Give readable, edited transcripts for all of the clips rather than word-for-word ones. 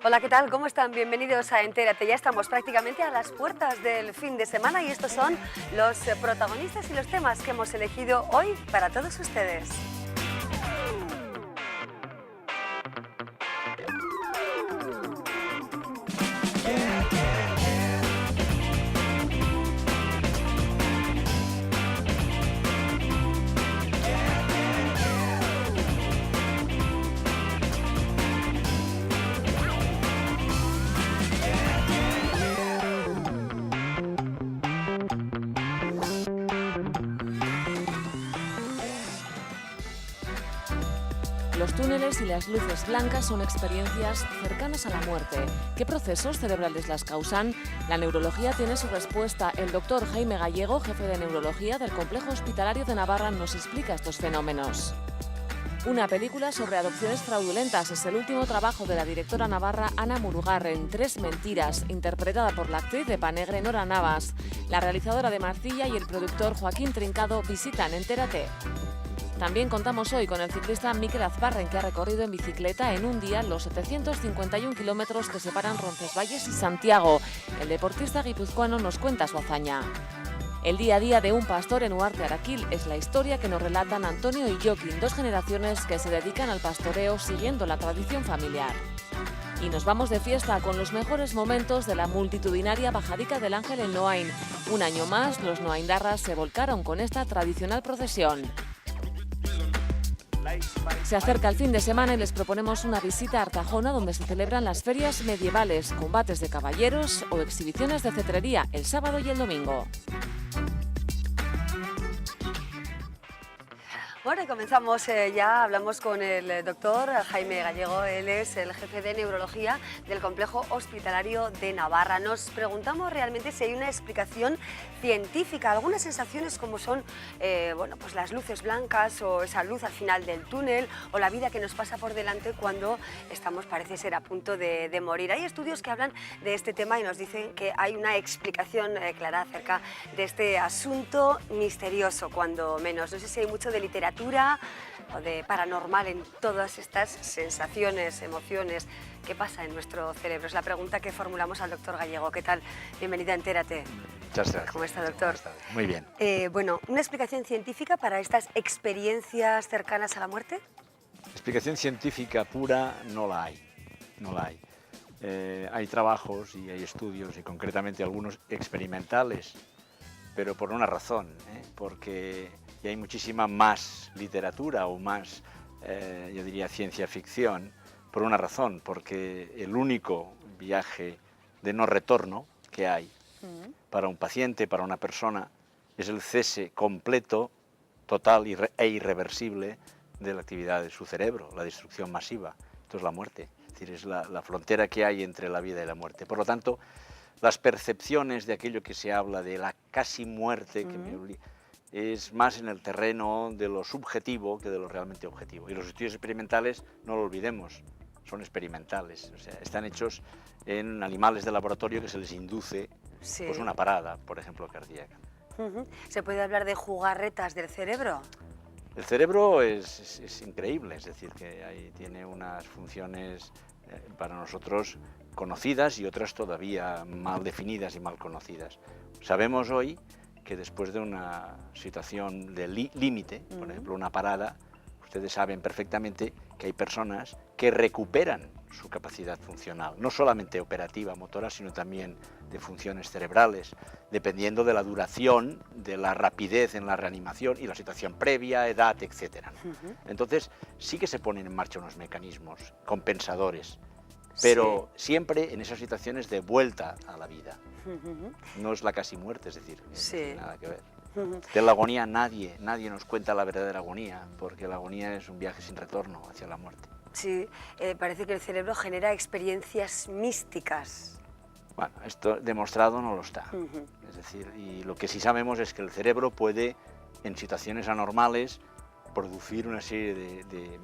Hola, ¿qué tal? ¿Cómo están? Bienvenidos a Entérate. Ya estamos prácticamente a las puertas del fin de semana y estos son los protagonistas y los temas que hemos elegido hoy para todos ustedes. Los túneles y las luces blancas son experiencias cercanas a la muerte. ¿Qué procesos cerebrales las causan? La neurología tiene su respuesta. El doctor Jaime Gallego, jefe de neurología del Complejo Hospitalario de Navarra, nos explica estos fenómenos. Una película sobre adopciones fraudulentas es el último trabajo de la directora navarra Ana Murugarren, Tres mentiras, interpretada por la actriz de Panegre Nora Navas. La realizadora de Marcilla y el productor Joaquín Trincado visitan Entérate. También contamos hoy con el ciclista Mikel Azparren, que ha recorrido en bicicleta en un día los 751 kilómetros que separan Roncesvalles y Santiago. El deportista guipuzcoano nos cuenta su hazaña. El día a día de un pastor en Uarte Araquil es la historia que nos relatan Antonio y Joaquín, dos generaciones que se dedican al pastoreo siguiendo la tradición familiar. Y nos vamos de fiesta con los mejores momentos de la multitudinaria Bajadica del Ángel en Noain. Un año más, los noaindarras se volcaron con esta tradicional procesión. Se acerca el fin de semana y les proponemos una visita a Artajona, donde se celebran las ferias medievales, combates de caballeros o exhibiciones de cetrería el sábado y el domingo. Bueno, y comenzamos ya, hablamos con el doctor Jaime Gallego, él es el jefe de neurología del Complejo Hospitalario de Navarra. Nos preguntamos realmente si hay una explicación científica, algunas sensaciones como son bueno, pues las luces blancas o esa luz al final del túnel o la vida que nos pasa por delante cuando estamos, parece ser, a punto de morir. Hay estudios que hablan de este tema y nos dicen que hay una explicación clara acerca de este asunto misterioso, cuando menos. No sé si hay mucho de literatura o de paranormal en todas estas sensaciones, emociones. ¿Qué pasa en nuestro cerebro? Es la pregunta que formulamos al doctor Gallego. ¿Qué tal? Bienvenida a Entérate. Muchas gracias. ¿Cómo está, doctor? Muy bien. Bueno, ¿una explicación científica para estas experiencias cercanas a la muerte? Explicación científica pura no la hay. No la hay. Hay trabajos y hay estudios, y concretamente algunos experimentales, pero por una razón, porque y hay muchísima más literatura o más, yo diría, ciencia ficción, por una razón, porque el único viaje de no retorno que hay para un paciente, para una persona, es el cese completo, total e irreversible de la actividad de su cerebro, la destrucción masiva. Esto es la muerte, es decir, es la frontera que hay entre la vida y la muerte. Por lo tanto, las percepciones de aquello que se habla de la casi muerte, es más en el terreno de lo subjetivo que de lo realmente objetivo. Y los estudios experimentales, no lo olvidemos, son experimentales, o sea, están hechos en animales de laboratorio que se les induce pues una parada, por ejemplo, cardíaca. ¿Se puede hablar de jugarretas del cerebro? El cerebro es increíble, es decir, que tiene unas funciones para nosotros conocidas y otras todavía mal definidas y mal conocidas. Sabemos hoy que después de una situación de límite, por ejemplo una parada, ustedes saben perfectamente que hay personas que recuperan su capacidad funcional, no solamente operativa, motora, sino también de funciones cerebrales, dependiendo de la duración, de la rapidez en la reanimación y la situación previa, edad, etc. Entonces sí que se ponen en marcha unos mecanismos compensadores, pero siempre en esas situaciones de vuelta a la vida. No es la casi muerte, es decir, no tiene nada que ver. De la agonía nadie nos cuenta la verdadera agonía, porque la agonía es un viaje sin retorno hacia la muerte. Sí, parece que el cerebro genera experiencias místicas. Bueno, esto demostrado no lo está. Es decir, y lo que sí sabemos es que el cerebro puede, en situaciones anormales, producir una serie de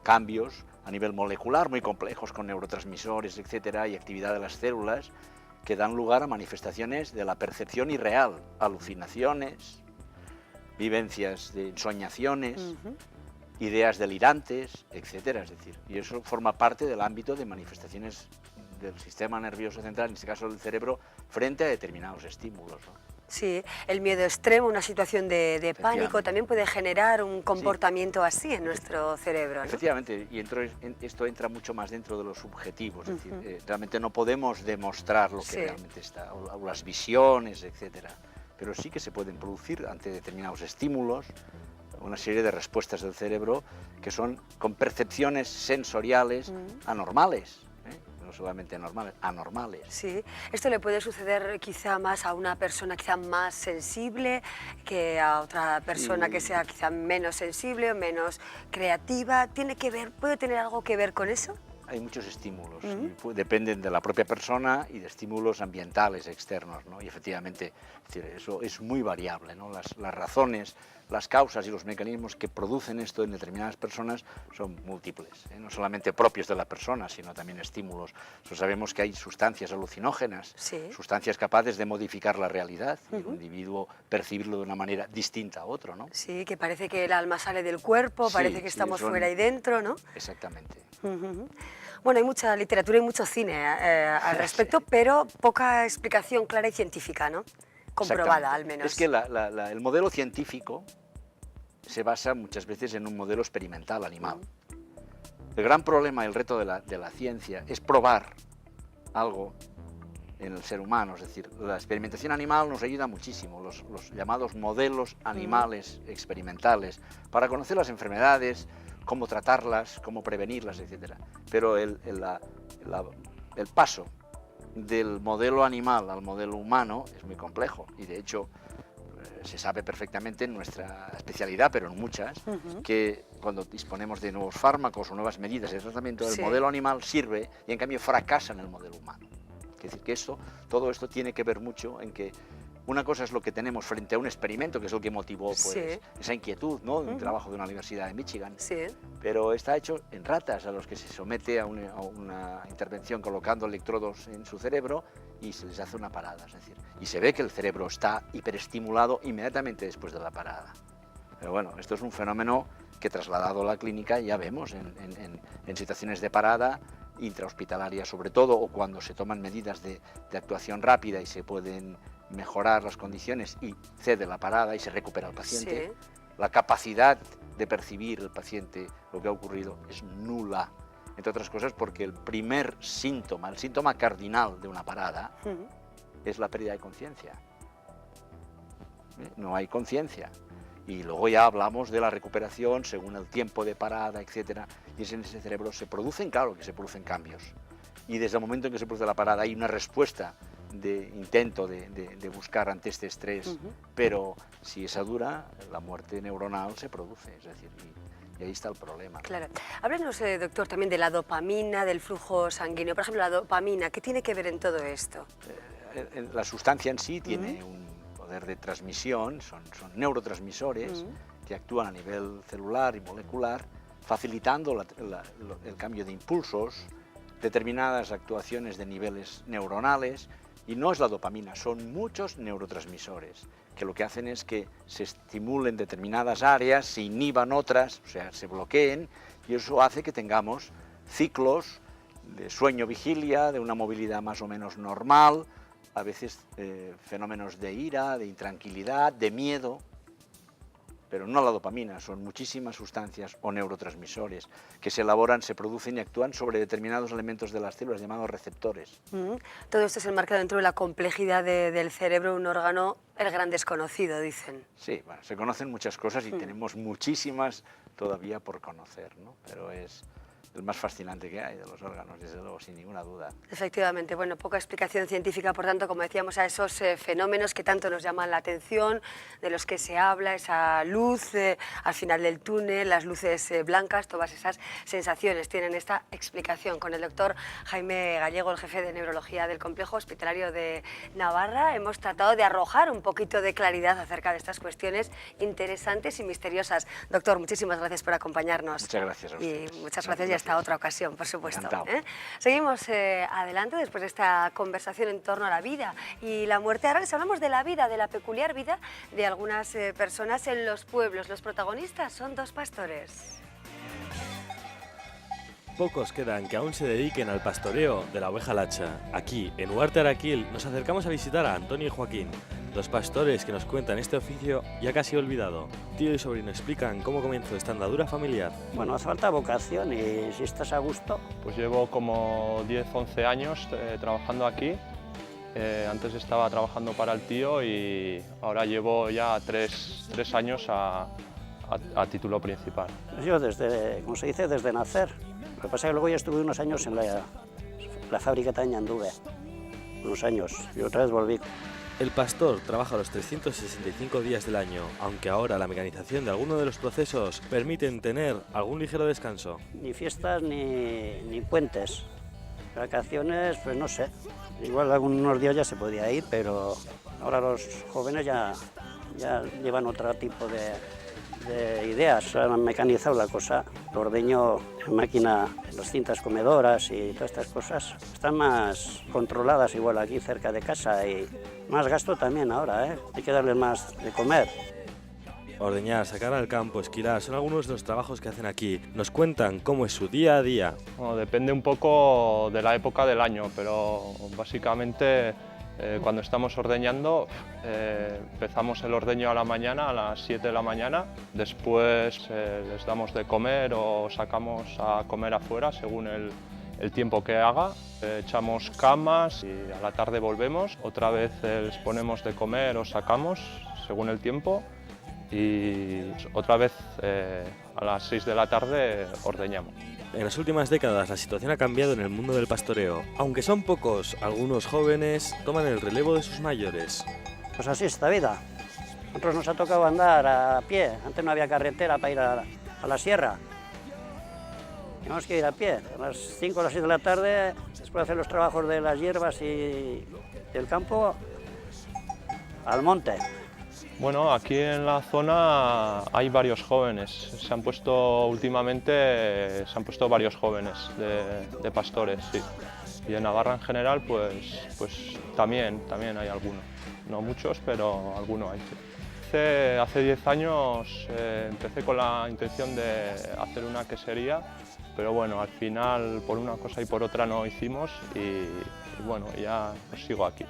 cambios a nivel molecular muy complejos, con neurotransmisores, etcétera, y actividad de las células, que dan lugar a manifestaciones de la percepción irreal, alucinaciones, vivencias de ensoñaciones, ideas delirantes, etcétera. Es decir, y eso forma parte del ámbito de manifestaciones del sistema nervioso central, en este caso del cerebro, frente a determinados estímulos, ¿no? Sí, el miedo extremo, una situación de pánico, también puede generar un comportamiento así en nuestro cerebro, ¿no? Efectivamente, y esto entra mucho más dentro de lo subjetivo, es decir, realmente no podemos demostrar lo que realmente está, o las visiones, etcétera, pero sí que se pueden producir ante determinados estímulos una serie de respuestas del cerebro que son con percepciones sensoriales anormales. No solamente normales, anormales. Sí, esto le puede suceder quizá más a una persona quizá más sensible que a otra persona que sea quizá menos sensible o menos creativa. ¿Puede tener algo que ver con eso? Hay muchos estímulos, dependen de la propia persona y de estímulos ambientales externos, ¿no? Y efectivamente, es decir, eso es muy variable, ¿no? Las razones, las causas y los mecanismos que producen esto en determinadas personas son múltiples, ¿eh? No solamente propios de la persona, sino también estímulos. Sabemos que hay sustancias alucinógenas, sustancias capaces de modificar la realidad y el individuo percibirlo de una manera distinta a otro, ¿no? Sí, que parece que el alma sale del cuerpo, parece que estamos fuera y dentro, ¿no? Exactamente. Bueno, hay mucha literatura y mucho cine al respecto, pero poca explicación clara y científica, ¿no? Comprobada, al menos. Es que el modelo científico se basa muchas veces en un modelo experimental animal. El gran problema, el reto de la ciencia es probar algo en el ser humano, es decir, la experimentación animal nos ayuda muchísimo, los llamados modelos animales experimentales, para conocer las enfermedades, cómo tratarlas, cómo prevenirlas, etc. Pero el paso del modelo animal al modelo humano es muy complejo y de hecho se sabe perfectamente en nuestra especialidad, pero en muchas, que cuando disponemos de nuevos fármacos o nuevas medidas de tratamiento del modelo animal sirve y en cambio fracasa en el modelo humano. Es decir, que todo esto tiene que ver mucho en que una cosa es lo que tenemos frente a un experimento, que es lo que motivó pues, esa inquietud, ¿no? Un trabajo de una universidad de Michigan, pero está hecho en ratas a los que se somete a una intervención colocando electrodos en su cerebro y se les hace una parada, es decir, y se ve que el cerebro está hiperestimulado inmediatamente después de la parada. Pero bueno, esto es un fenómeno que trasladado a la clínica ya vemos en situaciones de parada intrahospitalaria sobre todo, o cuando se toman medidas de actuación rápida y se pueden mejorar las condiciones y cede la parada y se recupera el paciente, la capacidad de percibir el paciente lo que ha ocurrido es nula, entre otras cosas porque el primer síntoma, el síntoma cardinal de una parada es la pérdida de conciencia. No hay conciencia. Y luego ya hablamos de la recuperación según el tiempo de parada, etcétera, y en ese cerebro se producen, claro que se producen cambios. Y desde el momento en que se produce la parada hay una respuesta de intento de buscar ante este estrés, pero si esa dura, la muerte neuronal se produce, es decir, y ahí está el problema. Claro. Háblenos, doctor, también de la dopamina, del flujo sanguíneo. Por ejemplo, la dopamina, ¿qué tiene que ver en todo esto? La sustancia en sí tiene un poder de transmisión, son neurotransmisores que actúan a nivel celular y molecular, facilitando el cambio de impulsos, determinadas actuaciones de niveles neuronales, y no es la dopamina, son muchos neurotransmisores que lo que hacen es que se estimulen determinadas áreas, se inhiban otras, o sea, se bloqueen, y eso hace que tengamos ciclos de sueño-vigilia, de una movilidad más o menos normal, a veces fenómenos de ira, de intranquilidad, de miedo, pero no la dopamina, son muchísimas sustancias o neurotransmisores que se elaboran, se producen y actúan sobre determinados elementos de las células llamados receptores. Todo esto se enmarca dentro de la complejidad del cerebro, un órgano, el gran desconocido, dicen. Sí, bueno, se conocen muchas cosas y tenemos muchísimas todavía por conocer, ¿no? Pero es el más fascinante que hay de los órganos, desde luego, sin ninguna duda. Efectivamente, bueno, poca explicación científica, por tanto, como decíamos, a esos fenómenos que tanto nos llaman la atención, de los que se habla, esa luz al final del túnel, las luces blancas, todas esas sensaciones tienen esta explicación. Con el doctor Jaime Gallego, el jefe de neurología del Complejo Hospitalario de Navarra, hemos tratado de arrojar un poquito de claridad acerca de estas cuestiones interesantes y misteriosas. Doctor, muchísimas gracias por acompañarnos. Muchas gracias a ustedes. Y muchas gracias y hasta otra ocasión, por supuesto. Encantado. Seguimos adelante después de esta conversación en torno a la vida y la muerte. Ahora les hablamos de la vida, de la peculiar vida de algunas personas en los pueblos. Los protagonistas son dos pastores. pocos quedan que aún se dediquen al pastoreo de la oveja lacha. Aquí, en Huarte Araquil, nos acercamos a visitar a Antonio y Joaquín, los pastores que nos cuentan este oficio ya casi olvidado. Tío y sobrino explican cómo comenzó esta andadura familiar. Bueno, hace falta vocación y si estás a gusto. Pues llevo como 10-11 años trabajando aquí. Antes estaba trabajando para el tío y ahora llevo ya tres años a título principal. Yo desde, como se dice, desde nacer. Lo que pasa es que luego ya estuve unos años en la fábrica de anduve, unos años, y otra vez volví. El pastor trabaja los 365 días del año, aunque ahora la mecanización de algunos de los procesos permiten tener algún ligero descanso. Ni fiestas ni puentes. Vacaciones, pues no sé. Igual algunos días ya se podía ir, pero ahora los jóvenes ya llevan otro tipo de ideas. Han mecanizado la cosa. El ordeño en máquina, las cintas comedoras y todas estas cosas están más controladas igual aquí cerca de casa y más gasto también ahora, ¿eh? Hay que darles más de comer. Ordeñar, sacar al campo, esquilar, son algunos de los trabajos que hacen aquí. Nos cuentan cómo es su día a día. Bueno, depende un poco de la época del año, pero básicamente cuando estamos ordeñando empezamos el ordeño a la mañana, a las 7 de la mañana. Después les damos de comer o sacamos a comer afuera según el tiempo que haga. Echamos camas y a la tarde volvemos. Otra vez les ponemos de comer o sacamos según el tiempo. Y otra vez a las 6 de la tarde ordeñamos. En las últimas décadas la situación ha cambiado en el mundo del pastoreo. Aunque son pocos, algunos jóvenes toman el relevo de sus mayores. Pues así es esta vida. A nosotros nos ha tocado andar a pie. Antes no había carretera para ir a la sierra. Teníamos que ir a pie. A las 5 o las 6 de la tarde, después de hacer los trabajos de las hierbas y del campo, al monte. Bueno, aquí en la zona hay varios jóvenes. Últimamente se han puesto varios jóvenes de pastores, sí. Y en Navarra en general, pues también hay algunos. No muchos, pero algunos hay. Sí. Hace 10 años empecé con la intención de hacer una quesería, pero bueno, al final por una cosa y por otra no hicimos y bueno, ya pues sigo aquí.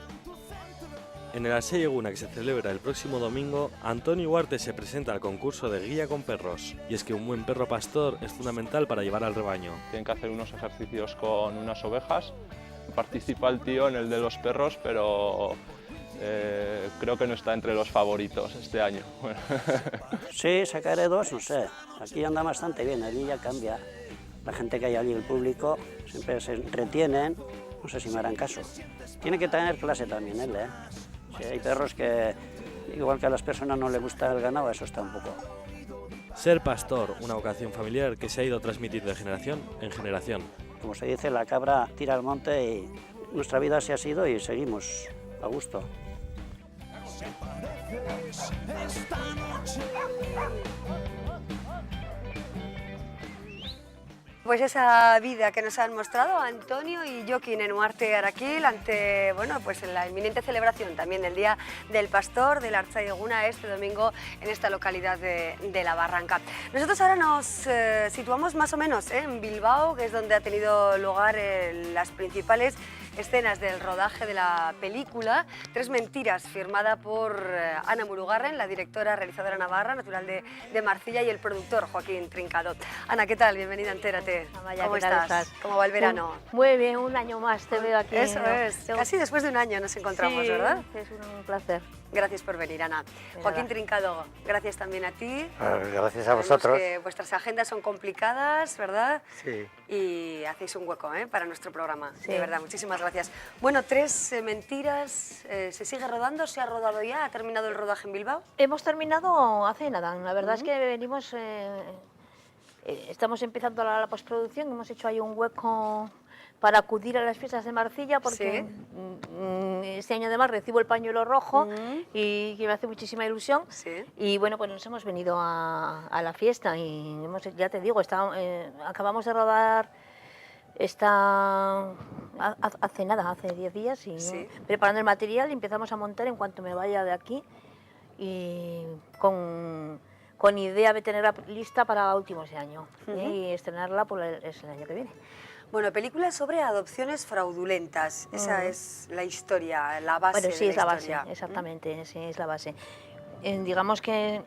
En el Aseo Eguna, que se celebra el próximo domingo, Antonio Huarte se presenta al concurso de guía con perros. Y es que un buen perro pastor es fundamental para llevar al rebaño. Tienen que hacer unos ejercicios con unas ovejas. Participa el tío en el de los perros, pero creo que no está entre los favoritos este año. Sí, sacaré 2, no sé. Aquí anda bastante bien, allí ya cambia. La gente que hay allí, el público, siempre se entretienen. No sé si me harán caso. Tiene que tener clase también él, ¿eh? Sí, hay perros que, igual que a las personas no les gusta el ganado, eso está un poco. Ser pastor, una vocación familiar que se ha ido transmitiendo de generación en generación. Como se dice, la cabra tira al monte y nuestra vida se ha sido y seguimos a gusto. Pues esa vida que nos han mostrado Antonio y Joaquín en Huarte Araquil ante pues la inminente celebración también del Día del Pastor de la Artzaiguna este domingo en esta localidad de La Barranca. Nosotros ahora nos situamos más o menos en Bilbao, que es donde ha tenido lugar las principales escenas del rodaje de la película Tres Mentiras, firmada por Ana Murugarren, la directora realizadora navarra, natural de Marcilla, y el productor Joaquín Trincado. Ana, ¿qué tal? Bienvenida a Entérate. Amaya, ¿Cómo ¿qué tal estás? ¿Cómo va el verano? Muy bien, un año más te veo aquí. Eso es, casi después de un año nos encontramos, sí, ¿verdad? Es un placer. Gracias por venir, Ana. Joaquín Trincado, gracias también a ti. Gracias a vosotros. Que vuestras agendas son complicadas, ¿verdad? Sí. Y hacéis un hueco para nuestro programa. Sí. De verdad, muchísimas gracias. Bueno, Tres Mentiras, ¿se sigue rodando? ¿Se ha rodado ya? ¿Ha terminado el rodaje en Bilbao? Hemos terminado hace nada. La verdad es que venimos... estamos empezando la postproducción. Hemos hecho ahí un hueco para acudir a las fiestas de Marcilla porque este año además recibo el pañuelo rojo y que me hace muchísima ilusión. Sí. Y bueno, pues nos hemos venido a la fiesta y ya te digo, acabamos de rodar hace nada, hace 10 días y preparando el material y empezamos a montar en cuanto me vaya de aquí y con con idea de tenerla lista para últimos de año y estrenarla es el año que viene. Bueno, películas sobre adopciones fraudulentas, esa es la historia, la base Bueno, sí, de es la la historia. base, exactamente, sí, es la base. Digamos que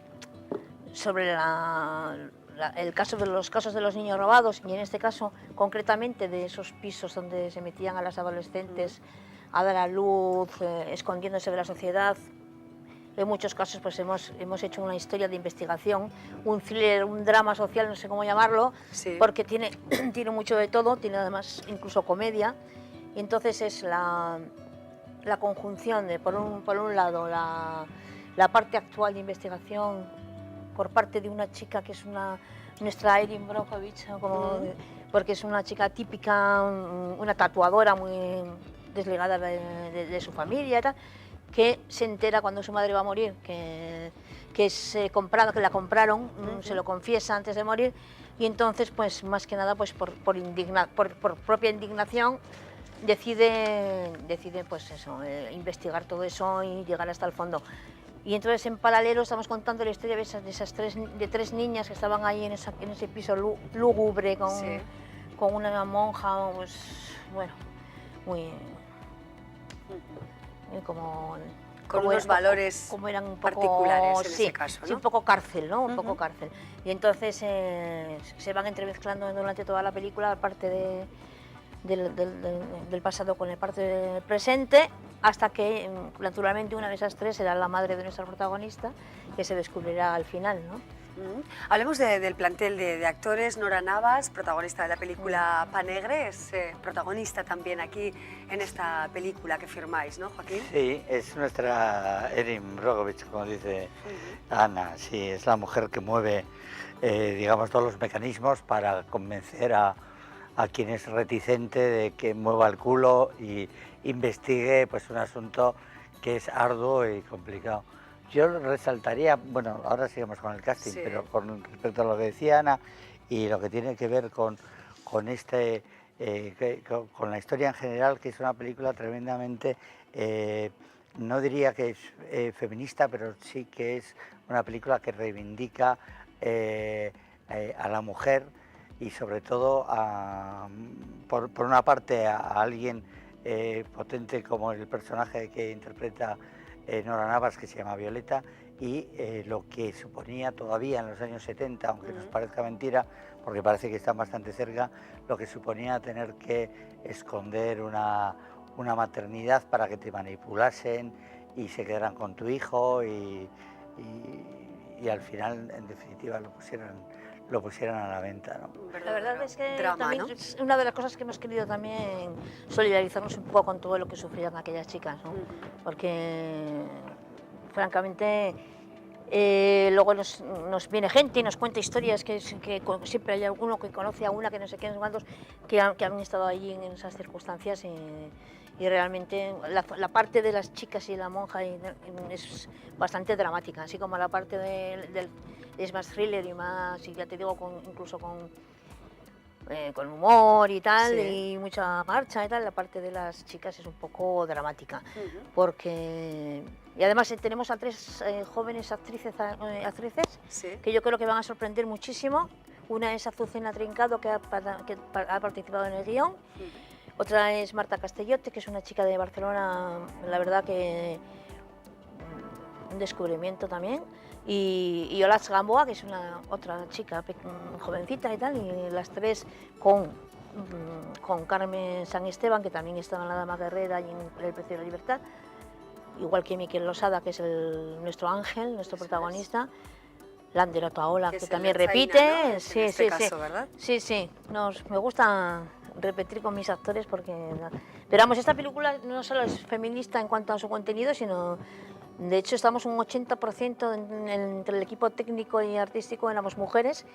sobre el caso de los casos de los niños robados, y en este caso concretamente de esos pisos donde se metían a las adolescentes a dar a luz, escondiéndose de la sociedad, en muchos casos pues hemos hecho una historia de investigación, un thriller, un drama social, no sé cómo llamarlo, Sí. porque tiene mucho de todo, tiene además incluso comedia, y entonces es la conjunción de, por un lado, la parte actual de investigación por parte de una chica que es nuestra Erin Brockovich, porque es una chica típica, una tatuadora muy desligada de su familia y tal, que se entera cuando su madre va a morir, que la compraron, se lo confiesa antes de morir, y entonces, pues más que nada, pues por propia indignación, decide pues eso, investigar todo eso y llegar hasta el fondo. Y entonces en paralelo estamos contando la historia de esas tres niñas que estaban ahí en ese piso lúgubre con una monja, pues bueno, muy como unos valores como eran un poco, particulares en ese caso, ¿no? Sí, un poco cárcel, ¿no? Un poco cárcel. Y entonces se van entremezclando durante toda la película, aparte del pasado con el parte del presente, hasta que naturalmente una de esas tres será la madre de nuestra protagonista, que se descubrirá al final, ¿no? Hablemos del plantel de actores. Nora Navas, protagonista de la película Panegre, es protagonista también aquí en esta película que firmáis, ¿no, Joaquín? Sí, es nuestra Erin Brockovich, como dice Ana. Sí, es la mujer que mueve, digamos, todos los mecanismos para convencer a quien es reticente de que mueva el culo y investigue pues un asunto que es arduo y complicado. Yo resaltaría, bueno, ahora sigamos con el casting, pero con respecto a lo que decía Ana y lo que tiene que ver con la historia en general, que es una película tremendamente, no diría que es feminista, pero sí que es una película que reivindica a la mujer y sobre todo por una parte a alguien potente como el personaje que interpreta Nora Navas, que se llama Violeta, y lo que suponía todavía en los años 70, aunque nos parezca mentira, porque parece que están bastante cerca, lo que suponía tener que esconder una maternidad para que te manipulasen y se quedaran con tu hijo y al final, en definitiva, lo pusieran a la venta, ¿no? La verdad es que drama, también ¿no? es una de las cosas que hemos querido también solidarizarnos un poco con todo lo que sufrían aquellas chicas, ¿no? Porque francamente luego nos viene gente y nos cuenta historias que siempre hay alguno que conoce a una que no sé qué, no sé cuántos, que han estado allí en esas circunstancias y realmente la parte de las chicas y la monja es bastante dramática, así como la parte es más thriller y más, y ya te digo, incluso con humor y tal, y mucha marcha y tal. La parte de las chicas es un poco dramática, porque... Y además tenemos a tres jóvenes actrices que yo creo que van a sorprender muchísimo. Una es Azucena Trincado, que ha participado en el guión. Otra es Marta Castellote, que es una chica de Barcelona, la verdad que un descubrimiento también. Y Olatz Gamboa, que es otra chica jovencita y tal, y las tres con Carmen San Esteban, que también estaba en La Dama Guerrera y en El Precio de la Libertad, igual que Miquel Losada, que es nuestro ángel, nuestro protagonista, Lander Otaola, que también repite, ¿no? sí, en este sí, caso, ¿verdad? Sí, me gusta repetir con mis actores porque... Pero vamos, esta película no solo es feminista en cuanto a su contenido, sino... De hecho, estamos un 80% entre el equipo técnico y artístico, éramos mujeres.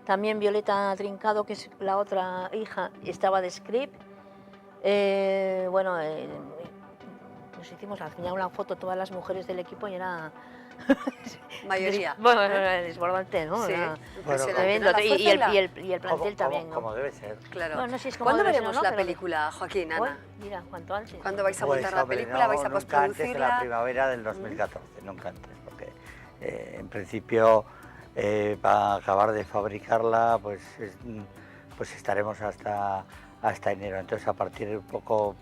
También Violeta Trincado, que es la otra hija, estaba de script. Nos hicimos al final una foto todas las mujeres del equipo y era... Mayoría. Bueno, desbordante, ¿no? Sí, Era impresionante. tremendo. La fuerza Y el plantel también, ¿no? Como debe ser. Claro. Bueno, no sé si es como ¿Cuándo debe ser, veremos ¿no? la Pero- película, Joaquín, Ana? Bueno, mira, cuanto antes. ¿Cuándo vais a Pues, montar la hombre, película? no, ¿Vais a nunca antes de la postproducirla? primavera del 2014, nunca antes, porque en principio para acabar de fabricarla, pues estaremos hasta enero. Entonces, a partir de un poco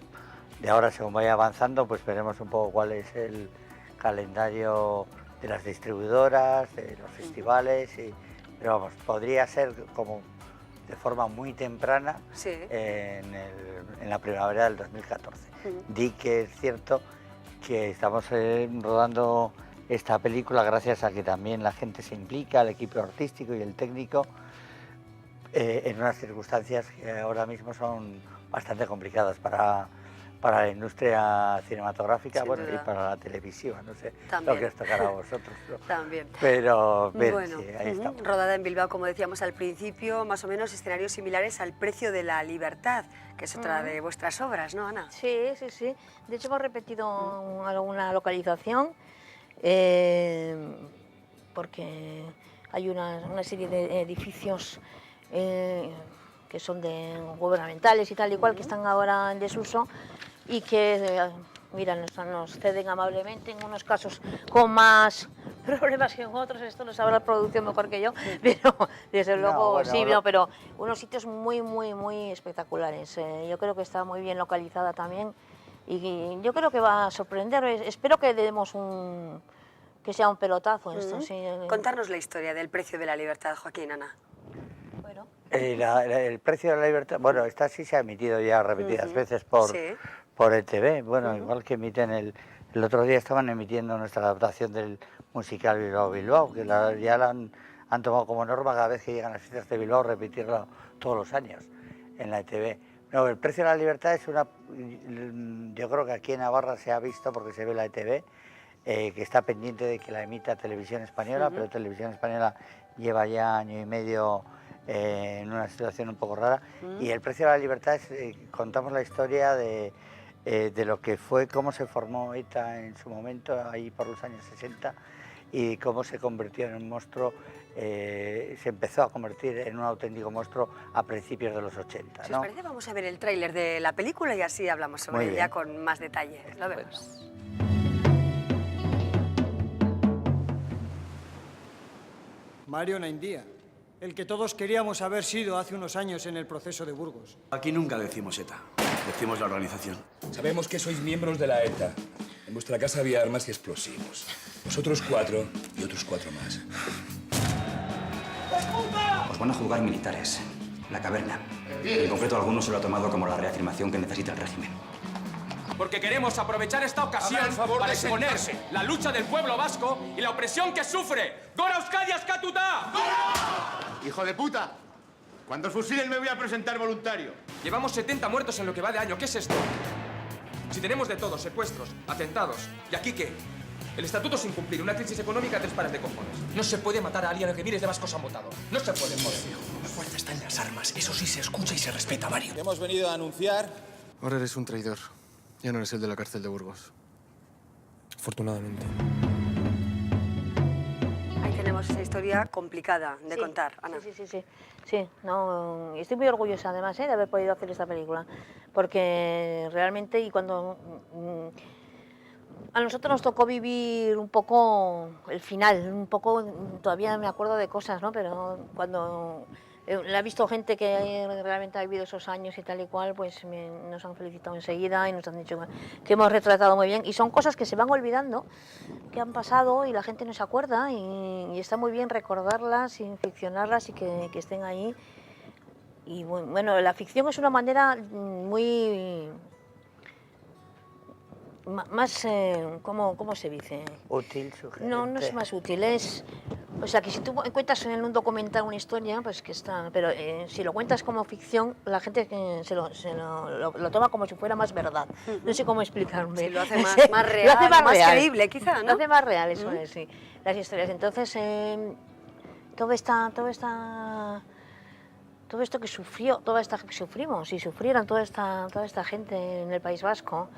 de ahora, según vaya avanzando, pues veremos un poco cuál es el calendario de las distribuidoras, de los festivales, pero vamos, podría ser como de forma muy temprana en la primavera del 2014. Di que es cierto que estamos rodando esta película gracias a que también la gente se implica, el equipo artístico y el técnico, en unas circunstancias que ahora mismo son bastante complicadas para la industria cinematográfica, Sin bueno, duda. y para la televisiva, no sé También. lo que os tocará a vosotros, ¿no? También. Pero Bueno, sí, ahí estamos. rodada en Bilbao, como decíamos al principio, más o menos escenarios similares al Precio de la Libertad, que es otra de vuestras obras, ¿no, Ana? Sí, sí, sí. De hecho, hemos repetido alguna localización porque hay una serie de edificios que son gubernamentales y tal y cual, que están ahora en desuso y que, mira, nos ceden amablemente, en unos casos con más problemas que en otros, esto lo sabrá la producción mejor que yo, pero desde luego bueno, sí, no, pero unos sitios muy, muy, muy espectaculares. Yo creo que está muy bien localizada también y yo creo que va a sorprender. Espero que demos que sea un pelotazo esto. Sí. Contarnos la historia del Precio de la Libertad, Joaquín, Ana. Bueno. El Precio de la Libertad, bueno, esta sí se ha emitido ya repetidas veces por ETV, bueno, igual que emiten el otro día estaban emitiendo nuestra adaptación del musical Bilbao Bilbao, que ya la han tomado como norma cada vez que llegan las fiestas de Bilbao repetirlo todos los años en la ETV. No, el Precio de la Libertad es yo creo que aquí en Navarra se ha visto porque se ve la ETV, que está pendiente de que la emita Televisión Española, pero Televisión Española lleva ya año y medio en una situación un poco rara. Y el Precio de la Libertad contamos la historia de lo que fue, cómo se formó ETA en su momento, ahí por los años 60, y cómo se convirtió en un monstruo, se empezó a convertir en un auténtico monstruo a principios de los 80. Si os parece, vamos a ver el tráiler de la película y así hablamos sobre ella con más detalle. Lo vemos. Mario Naindía, el que todos queríamos haber sido hace unos años en el proceso de Burgos. Aquí nunca decimos ETA, decimos la organización. Sabemos que sois miembros de la ETA. En vuestra casa había armas y explosivos. Vosotros 4 y otros 4 más. Os van a juzgar militares, la caverna. En concreto, algunos se lo ha tomado como la reafirmación que necesita el régimen. Porque queremos aprovechar esta ocasión para exponer la lucha del pueblo vasco y la opresión que sufre. ¡Gora Euskadi Askatuta! ¡Hijo de puta! ¿Cuántos fusiles me voy a presentar voluntario? Llevamos 70 muertos en lo que va de año. ¿Qué es esto? Si tenemos de todo, secuestros, atentados. ¿Y aquí qué? El estatuto sin cumplir, una crisis económica, 3 pares de cojones. No se puede matar a alguien a que miles de vascos han votado. No se puede, joder. La fuerza está en las armas. Eso sí se escucha y se respeta, Mario. Hemos venido a anunciar... Ahora eres un traidor. Ya no eres el de la cárcel de Burgos. Afortunadamente. Ahí tenemos esa historia complicada de contar, Ana. Sí, no, estoy muy orgullosa además de haber podido hacer esta película, porque realmente y cuando a nosotros nos tocó vivir un poco el final, un poco, todavía me acuerdo de cosas, ¿no? Pero cuando la he visto gente que realmente ha vivido esos años y tal y cual, pues nos han felicitado enseguida y nos han dicho que hemos retratado muy bien. Y son cosas que se van olvidando, que han pasado y la gente no se acuerda y está muy bien recordarlas y ficcionarlas y que estén ahí. Y bueno, la ficción es una manera muy... más, ¿cómo se dice? Útil, sugerente. No, no es más útil, es... O sea, que si tú cuentas en un documental una historia, pues que está... Pero si lo cuentas como ficción, la gente lo toma como si fuera más verdad. No sé cómo explicarme. Sí, lo hace más real, lo hace más real. creíble, quizá, ¿no? Lo hace más real, eso es, sí. Las historias. Entonces, todo esto que sufrió, toda esta que sufrimos y sufrieron toda esta gente en el País Vasco,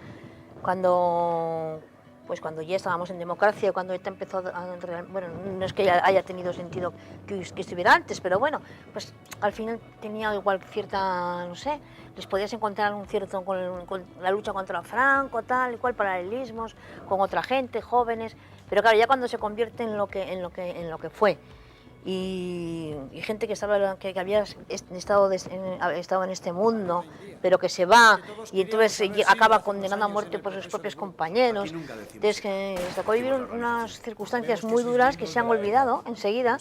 cuando ya estábamos en democracia, cuando ETA empezó bueno, no es que haya tenido sentido que estuviera antes, pero bueno, pues al final tenía igual cierta, no sé, les podías encontrar un cierto con la lucha contra Franco, tal y cual, paralelismos con otra gente, jóvenes, pero claro, ya cuando se convierte en lo que fue, y gente que había estado en este mundo, pero que se va y entonces acaba condenando a muerte por sus propios compañeros. Entonces que les tocó vivir unas circunstancias muy duras que se han olvidado enseguida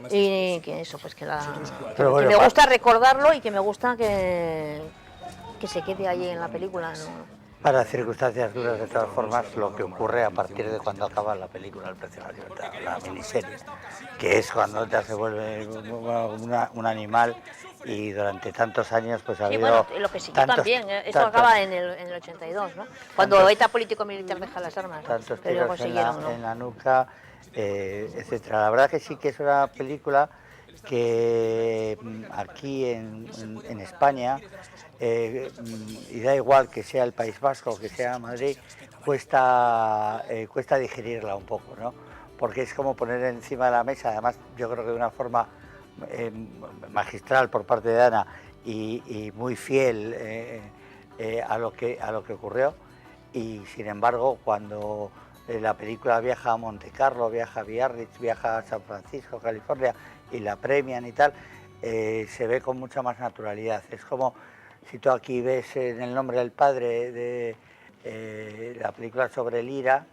y que eso, pues que me gusta recordarlo y que me gusta que se quede allí en la película, ¿no? Para circunstancias duras, de todas formas, lo que ocurre a partir de cuando acaba la película El precio de la libertad, la miniserie, que es cuando ya se vuelve un animal y durante tantos años pues ha habido... Bueno, lo que siguió también, esto acaba en el 82, ¿no? Cuando ETA político-militar deja las armas, tantos pero luego tiros siguieron, ¿no? en la nuca, etcétera. La verdad que sí que es una película que aquí en España, y da igual que sea el País Vasco o que sea Madrid, cuesta digerirla un poco, ¿no? Porque es como poner encima de la mesa, además yo creo que de una forma magistral por parte de Ana y muy fiel a lo que ocurrió, y sin embargo cuando la película viaja a Monte Carlo, viaja a Biarritz, viaja a San Francisco, California, y la premian y tal, se ve con mucha más naturalidad. Es como si tú aquí ves En el nombre del padre de la película sobre el IRA,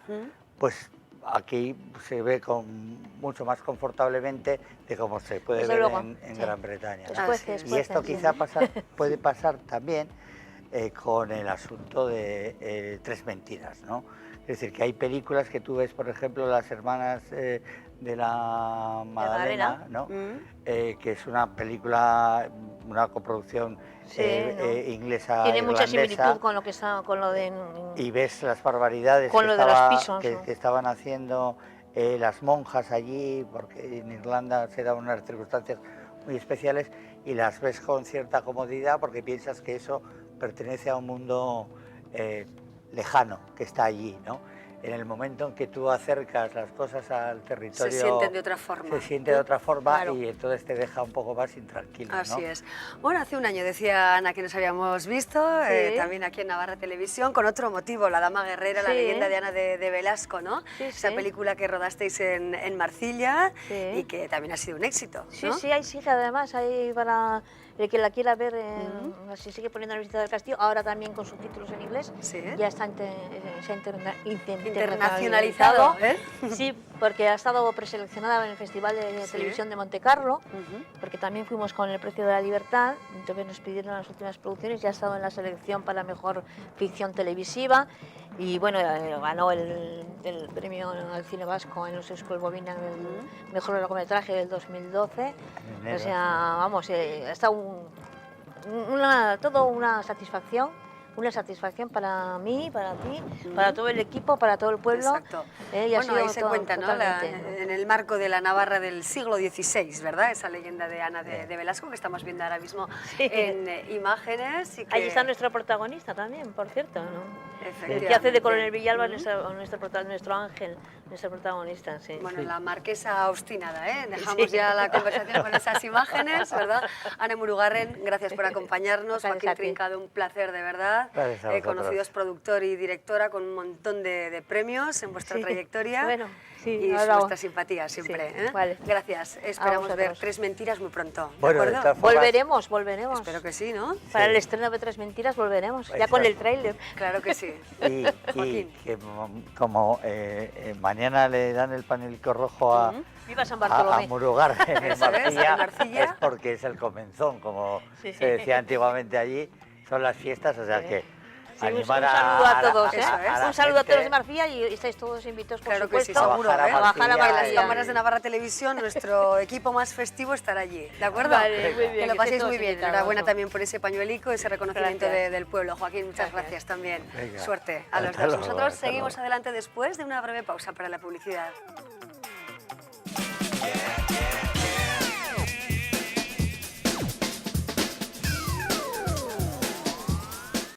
pues aquí se ve mucho más confortablemente de cómo se puede ver en Gran Bretaña, ¿no? Y esto quizá puede pasar también con el asunto de Tres mentiras, ¿no? Es decir, que hay películas que tú ves, por ejemplo, Las hermanas de la Magdalena, ¿no? Que es una película, una coproducción inglesa. Tiene mucha irlandesa, similitud con lo que está, con lo de... Y ves las barbaridades con lo de los pisos, ¿no? que estaban haciendo las monjas allí, porque en Irlanda se daban unas circunstancias muy especiales, y las ves con cierta comodidad porque piensas que eso pertenece a un mundo lejano que está allí, ¿no? En el momento en que tú acercas las cosas al territorio... Se sienten de otra forma. Se siente de otra forma, claro. Y entonces te deja un poco más intranquilo, ¿no? Así es. Bueno, hace un año decía Ana que nos habíamos visto, también aquí en Navarra Televisión, con otro motivo, La dama guerrera, la leyenda de Ana de Velasco, ¿no? Esa película que rodasteis en Marcilla y que también ha sido un éxito, ¿no? Sí, hay además, hay para... El que la quiera ver, se sigue poniendo La visita del castillo, ahora también con subtítulos en inglés, ya está se ha internacionalizado. Sí, porque ha estado preseleccionada en el Festival de Televisión de Monte Carlo, porque también fuimos con El precio de la libertad, entonces nos pidieron las últimas producciones, ya ha estado en la selección para mejor ficción televisiva, y bueno, ganó el premio al cine vasco en los Euskal Bobina, el mejor largometraje del 2012, o sea, vamos, ha estado toda una satisfacción para mí, para ti, para todo el equipo, para todo el pueblo. Exacto. Bueno, ahí se cuenta, ¿no? En el marco de la Navarra del siglo XVI, ¿verdad? Esa leyenda de Ana de Velasco que estamos viendo ahora mismo en imágenes. Y que... Allí está nuestro protagonista también, por cierto, ¿no? El que hace de Coronel Villalba, nuestro ángel, nuestro protagonista, sí. Bueno, la marquesa obstinada, ¿eh? Dejamos ya la conversación con esas imágenes, ¿verdad? Ana Murugarren, gracias por acompañarnos. Joaquín Trincado, un placer de verdad. Conocidos productor y directora con un montón de premios en vuestra trayectoria. Bueno, y vuestra simpatía siempre. Sí, vale. Gracias. Esperamos ver Tres mentiras muy pronto. Bueno, ¿de acuerdo? Volveremos. Espero que sí, ¿no? Para el estreno de Tres mentiras volveremos, ya con el tráiler. Claro que sí. Y que como mañana le dan el panelico rojo a Murugarren en Marcilla, es porque es el comenzón, como se decía antiguamente allí, son las fiestas, o sea que... un saludo a todos, un saludo a todos de Marcilla y estáis todos invitados, por supuesto, que sí, seguro, a bajar a las cámaras de Navarra Televisión, nuestro equipo más festivo estará allí, ¿de acuerdo? Vale, muy bien, que lo paséis muy bien. Enhorabuena también por ese pañuelico, ese reconocimiento del pueblo. Joaquín, muchas gracias también. Venga. Suerte a los dos. Nosotros seguimos adelante después de una breve pausa para la publicidad.